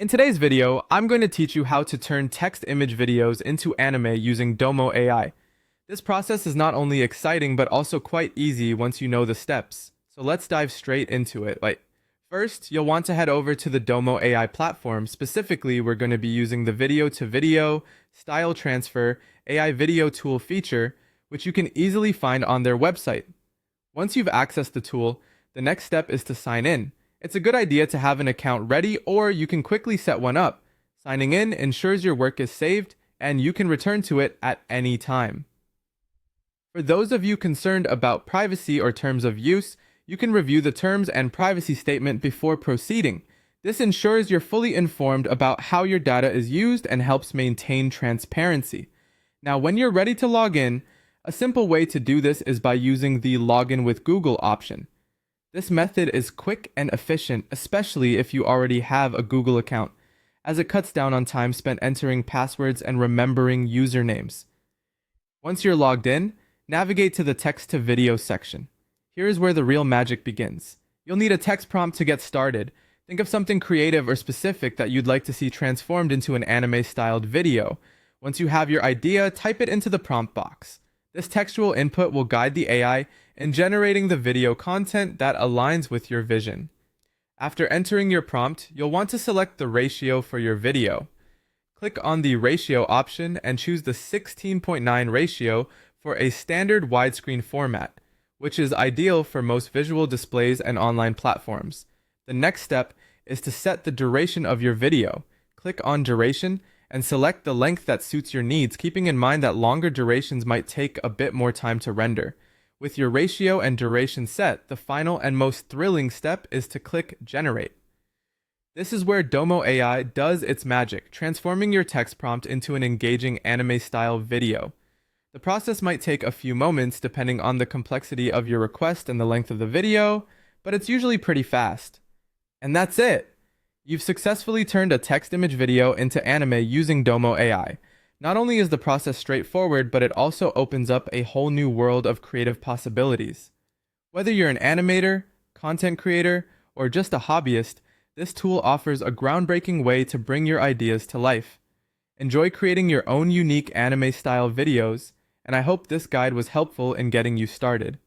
In today's video, I'm going to teach you how to turn text image videos into anime using Domo AI. This process is not only exciting but also quite easy once you know the steps. So let's dive straight into it. First, you'll want to head over to the Domo AI platform. Specifically, we're going to be using the video to video style transfer AI video tool feature, which you can easily find on their website. Once you've accessed the tool, the next step is to sign in. It's a good idea to have an account ready, or you can quickly set one up. Signing in ensures your work is saved and you can return to it at any time. For those of you concerned about privacy or terms of use, you can review the terms and privacy statement before proceeding. This ensures you're fully informed about how your data is used and helps maintain transparency. Now, when you're ready to log in, a simple way to do this is by using the Login with Google option. This method is quick and efficient, especially if you already have a Google account, as it cuts down on time spent entering passwords and remembering usernames. Once you're logged in, navigate to the text to video section. Here is where the real magic begins. You'll need a text prompt to get started. Think of something creative or specific that you'd like to see transformed into an anime-styled video. Once you have your idea, type it into the prompt box. This textual input will guide the AI in generating the video content that aligns with your vision. After entering your prompt, you'll want to select the ratio for your video. Click on the ratio option and choose the 16:9 ratio for a standard widescreen format, which is ideal for most visual displays and online platforms. The next step is to set the duration of your video. Click on duration and select the length that suits your needs, keeping in mind that longer durations might take a bit more time to render. With your ratio and duration set, the final and most thrilling step is to click Generate. This is where Domo AI does its magic, transforming your text prompt into an engaging anime-style video. The process might take a few moments depending on the complexity of your request and the length of the video, but it's usually pretty fast. And that's it! You've successfully turned a text image video into anime using Domo AI. Not only is the process straightforward, but it also opens up a whole new world of creative possibilities. Whether you're an animator, content creator, or just a hobbyist, this tool offers a groundbreaking way to bring your ideas to life. Enjoy creating your own unique anime-style videos, and I hope this guide was helpful in getting you started.